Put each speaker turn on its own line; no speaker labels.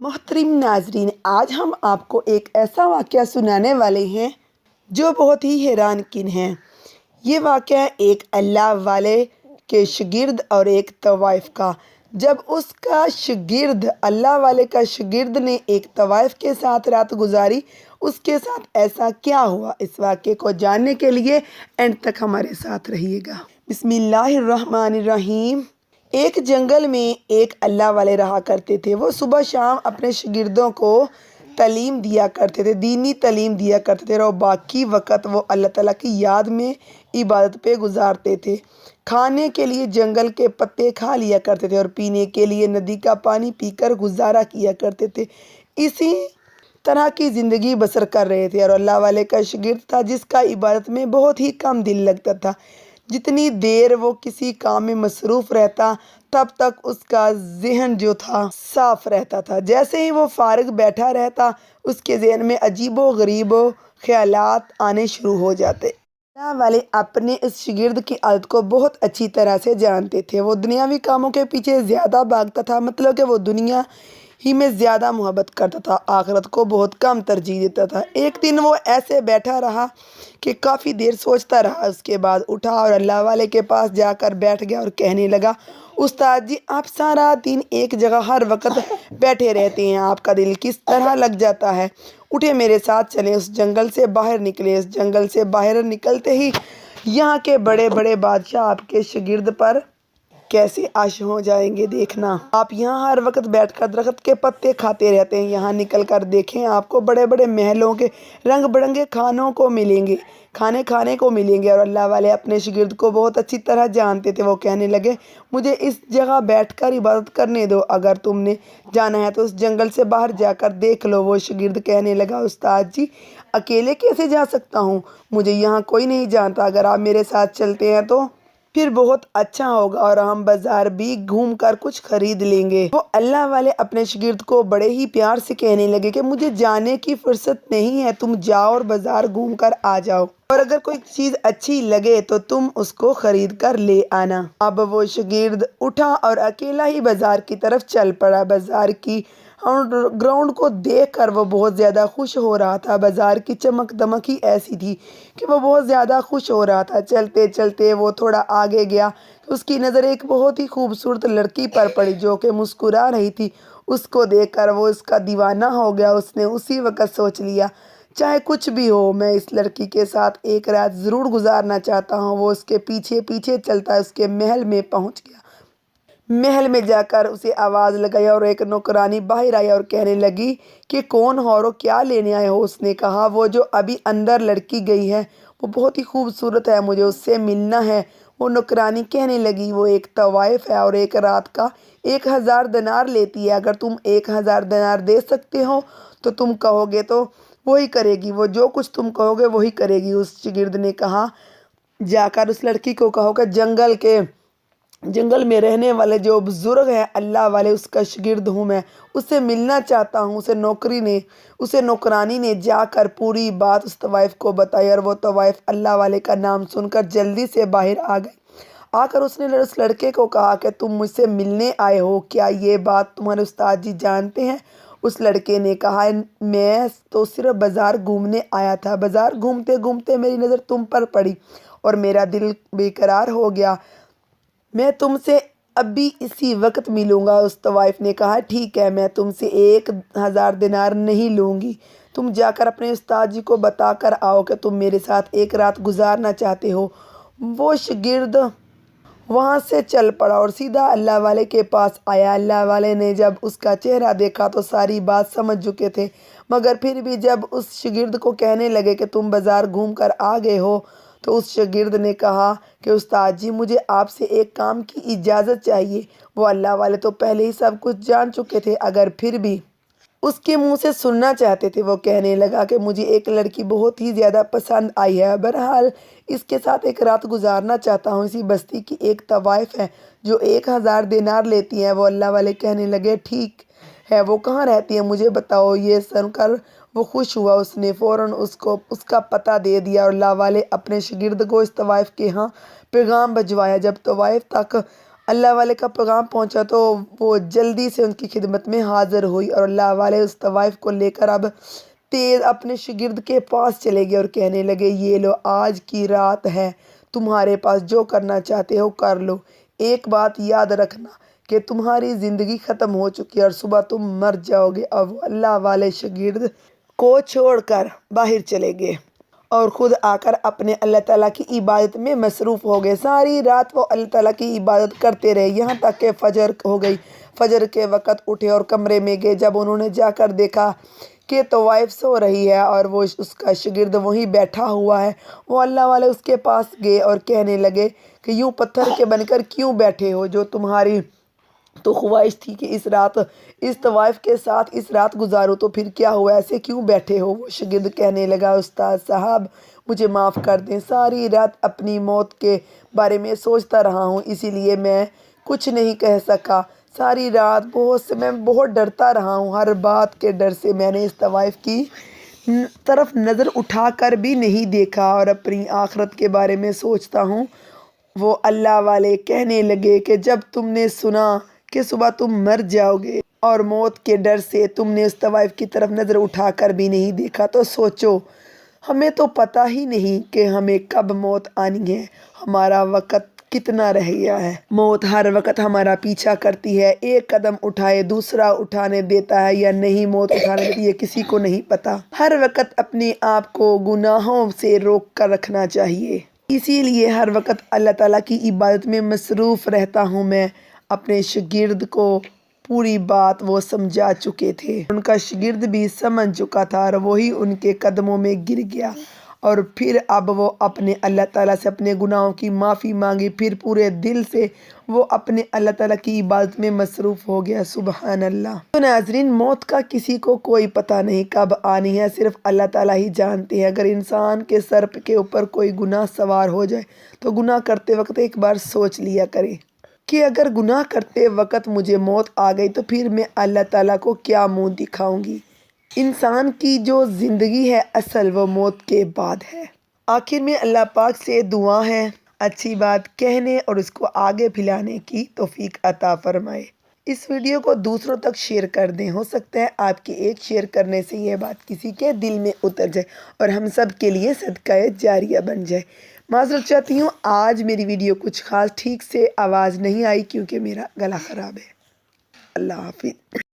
मोहतरम नाजरीन, आज हम आपको एक ऐसा वाक़या सुनाने वाले हैं जो बहुत ही हैरान किन है। ये वाक़या एक अल्लाह वाले के शागिर्द और एक तवाइफ़ का। जब उसका शागिर्द अल्लाह वाले का शागिर्द ने एक तवाइफ़ के साथ रात गुजारी, उसके साथ ऐसा क्या हुआ, इस वाक़े को जानने के लिए एंड तक हमारे साथ रहिएगा। बिस्मिल्लाहिर्रहमानिर्रहीम। एक जंगल में एक अल्लाह वाले रहा करते थे। वो सुबह शाम अपने शागिर्दों को तालीम दिया करते थे, दीनी तालीम दिया करते थे, और बाकी वक़्त वो अल्लाह ताला की याद में इबादत पे गुजारते थे। खाने के लिए जंगल के पत्ते खा लिया करते थे और पीने के लिए नदी का पानी पीकर गुजारा किया करते थे। इसी तरह की ज़िंदगी बसर कर रहे थे। और अल्लाह वाले का शागिर्द था जिसका इबादत में बहुत ही कम दिल लगता था। जितनी देर वो किसी काम में मसरूफ़ रहता, तब तक उसका ज़हन जो था साफ़ रहता था। जैसे ही वो फ़ारिग बैठा रहता, उसके ज़हन में अजीबो गरीबो ख़यालात आने शुरू हो जाते। अल्लाह वाले अपने इस शागिर्द की आदत को बहुत अच्छी तरह से जानते थे। वो दुनियावी कामों के पीछे ज़्यादा भागता था, मतलब कि वो दुनिया ही में ज़्यादा मोहब्बत करता था, आखिरत को बहुत कम तरजीह देता था। एक दिन वो ऐसे बैठा रहा कि काफ़ी देर सोचता रहा। उसके बाद उठा और अल्लाह वाले के पास जाकर बैठ गया और कहने लगा, उस्ताद जी, आप सारा दिन एक जगह हर वक्त बैठे रहते हैं, आपका दिल किस तरह लग जाता है। उठे, मेरे साथ चलें, उस जंगल से बाहर निकले। इस जंगल से बाहर निकलते ही यहाँ के बड़े बड़े बादशाह आपके शागिर्द पर कैसे आश हो जाएंगे। देखना, आप यहाँ हर वक्त बैठकर दरख्त के पत्ते खाते रहते हैं, यहाँ निकल कर देखें, आपको बड़े बड़े महलों के रंग बिरंगे खाने खाने को मिलेंगे। और अल्लाह वाले अपने शागिर्द को बहुत अच्छी तरह जानते थे। वो कहने लगे, मुझे इस जगह बैठकर इबादत करने दो, अगर तुमने जाना है तो उस जंगल से बाहर जाकर देख लो। वो शागिर्द कहने लगा, उस्ताद जी, अकेले कैसे जा सकता हूँ, मुझे यहाँ कोई नहीं जानता, अगर आप मेरे साथ चलते हैं तो फिर बहुत अच्छा होगा और हम बाजार भी घूम कर कुछ खरीद लेंगे। वो अल्लाह वाले अपने शागिर्द को बड़े ही प्यार से कहने लगे कि मुझे जाने की फुर्सत नहीं है, तुम जाओ और बाजार घूम कर आ जाओ, और अगर कोई चीज़ अच्छी लगे तो तुम उसको खरीद कर ले आना। अब वो शागिर्द उठा और अकेला ही बाजार की तरफ चल पड़ा। बाजार की ग्राउंड को देखकर वो बहुत ज़्यादा खुश हो रहा था। बाजार की चमक दमक ही ऐसी थी कि वो बहुत ज़्यादा खुश हो रहा था। चलते चलते वो थोड़ा आगे गया, उसकी नज़र एक बहुत ही खूबसूरत लड़की पर पड़ी जो कि मुस्कुरा रही थी। उसको देखकर वो इसका दीवाना हो गया। उसने उसी वक़्त सोच लिया, चाहे कुछ भी हो, मैं इस लड़की के साथ एक रात ज़रूर गुजारना चाहता हूँ। वो उसके पीछे पीछे चलता उसके महल में पहुँच गया। महल में जाकर उसे आवाज़ लगाई और एक नौकरानी बाहर आई और कहने लगी कि कौन हो और क्या लेने आए हो। उसने कहा, वो जो अभी अंदर लड़की गई है वो बहुत ही खूबसूरत है, मुझे उससे मिलना है। वो नौकरानी कहने लगी, वो एक तवाइफ़ है और एक रात का 1000 दिनार लेती है, अगर तुम 1000 दिनार दे सकते हो तो तुम कहोगे तो वही करेगी, वो जो कुछ तुम कहोगे वही करेगी। उस शागिर्द ने कहा, जाकर उस लड़की को कहो कि जंगल में रहने वाले जो बुज़ुर्ग हैं अल्लाह वाले, उसका शागिर्द हूँ मैं, उससे मिलना चाहता हूँ। उसे नौकरानी ने जाकर पूरी बात उस तवाइफ़ को बताई और वो तवाइफ़ अल्लाह वाले का नाम सुनकर जल्दी से बाहर आ गई। आकर उसने उस लड़के को कहा कि तुम मुझसे मिलने आए हो, क्या ये बात तुम्हारे उस्ताद जी जानते हैं। उस लड़के ने कहा, मैं तो सिर्फ बाज़ार घूमने आया था, बाज़ार घूमते घूमते मेरी नज़र तुम पर पड़ी और मेरा दिल बेकरार हो गया, मैं तुमसे अभी इसी वक्त मिलूँगा। उस तवाइफ़ ने कहा, ठीक है, मैं तुमसे 1000 दिनार नहीं लूँगी, तुम जाकर अपने उस्ताद जी को बता कर आओ कि तुम मेरे साथ एक रात गुजारना चाहते हो। वो शागिर्द वहाँ से चल पड़ा और सीधा अल्लाह वाले के पास आया। अल्लाह वाले ने जब उसका चेहरा देखा तो सारी बात समझ चुके थे, मगर फिर भी जब उस शागिर्द को कहने लगे कि तुम बाज़ार घूम कर आ गए हो, तो उस शागिर्द ने कहा कि उस्ताद जी, मुझे आपसे एक काम की इजाज़त चाहिए। वो अल्लाह वाले तो पहले ही सब कुछ जान चुके थे, अगर फिर भी उसके मुंह से सुनना चाहते थे। वो कहने लगा कि मुझे एक लड़की बहुत ही ज़्यादा पसंद आई है, बहरहाल इसके साथ एक रात गुजारना चाहता हूँ। इसी बस्ती की एक तवाइफ़ है जो 1000 दिनार लेती है। वो अल्लाह वाले कहने लगे, ठीक है, वो कहाँ रहती है, मुझे बताओ। ये सुनकर वो खुश हुआ, उसने फ़ौरन उसको उसका पता दे दिया और अल्लाह वाले अपने शागिर्द को इस तवाइफ़ के यहाँ पैगाम भिजवाया। जब तवाइफ़ तक اللہ والے کا پیغام پہنچا تو وہ جلدی سے ان کی خدمت میں حاضر ہوئی، اور اللہ والے اس طوائف کو لے کر اب تیز اپنے شاگرد کے پاس چلے گئے اور کہنے لگے، یہ لو آج کی رات ہے، تمہارے پاس جو کرنا چاہتے ہو کر لو، ایک بات یاد رکھنا کہ تمہاری زندگی ختم ہو چکی ہے اور صبح تم مر جاؤ گے۔ اب وہ اللہ والے شاگرد کو چھوڑ کر باہر چلے گئے اور خود آ کر اپنے اللہ تعالیٰ کی عبادت میں مصروف ہو گئے۔ ساری رات وہ اللہ تعالیٰ کی عبادت کرتے رہے، یہاں تک کہ فجر ہو گئی۔ فجر کے وقت اٹھے اور کمرے میں گئے۔ جب انہوں نے جا کر دیکھا کہ طوائف سو رہی ہے اور وہ اس کا شاگرد وہیں بیٹھا ہوا ہے، وہ اللہ والے اس کے پاس گئے اور کہنے لگے کہ یوں پتھر کے بن کر کیوں بیٹھے ہو؟ جو تمہاری تو خواہش تھی کہ اس طوائف کے ساتھ اس رات گزارو، تو پھر کیا ہوا، ایسے کیوں بیٹھے ہو؟ وہ شاگرد کہنے لگا، استاد صاحب مجھے معاف کر دیں، ساری رات اپنی موت کے بارے میں سوچتا رہا ہوں، اسی لیے میں کچھ نہیں کہہ سکا۔ ساری رات میں بہت ڈرتا رہا ہوں، ہر بات کے ڈر سے میں نے اس طوائف کی طرف نظر اٹھا کر بھی نہیں دیکھا اور اپنی آخرت کے بارے میں سوچتا ہوں۔ وہ اللہ والے کہنے لگے کہ جب تم نے سنا کہ صبح تم مر جاؤ گے اور موت کے ڈر سے تم نے اس طوائف کی طرف نظر اٹھا کر بھی نہیں دیکھا، تو سوچو ہمیں تو پتہ ہی نہیں کہ ہمیں کب موت آنی ہے، ہمارا وقت کتنا رہ گیا ہے۔ موت ہر وقت ہمارا پیچھا کرتی ہے، ایک قدم اٹھائے دوسرا اٹھانے دیتا ہے یا نہیں موت اٹھانے دیتی ہے کسی کو نہیں پتہ۔ ہر وقت اپنے آپ کو گناہوں سے روک کر رکھنا چاہیے، اسی لیے ہر وقت اللہ تعالیٰ کی عبادت میں مصروف رہتا ہوں۔ میں اپنے شاگرد کو پوری بات وہ سمجھا چکے تھے، ان کا شاگرد بھی سمجھ چکا تھا اور وہی ان کے قدموں میں گر گیا، اور پھر اب وہ اپنے اللہ تعالیٰ سے اپنے گناہوں کی معافی مانگی، پھر پورے دل سے وہ اپنے اللہ تعالیٰ کی عبادت میں مصروف ہو گیا۔ سبحان اللہ۔ تو ناظرین، موت کا کسی کو کوئی پتہ نہیں کب آنی ہے، صرف اللہ تعالیٰ ہی جانتے ہیں۔ اگر انسان کے سر کے اوپر کوئی گناہ سوار ہو جائے تو گناہ کرتے وقت ایک بار سوچ لیا کرے کہ اگر گناہ کرتے وقت مجھے موت آ گئی تو پھر میں اللہ تعالیٰ کو کیا منہ دکھاؤں گی۔ انسان کی جو زندگی ہے اصل وہ موت کے بعد ہے۔ آخر میں اللہ پاک سے دعا ہے اچھی بات کہنے اور اس کو آگے پھیلانے کی توفیق عطا فرمائے۔ اس ویڈیو کو دوسروں تک شیئر کر دیں، ہو سکتا ہے آپ کے ایک شیئر کرنے سے یہ بات کسی کے دل میں اتر جائے اور ہم سب کے لیے صدقہ جاریہ بن جائے۔ معذرت چاہتی ہوں، آج میری ویڈیو کچھ خاص ٹھیک سے آواز نہیں آئی کیونکہ میرا گلا خراب ہے۔ اللہ حافظ۔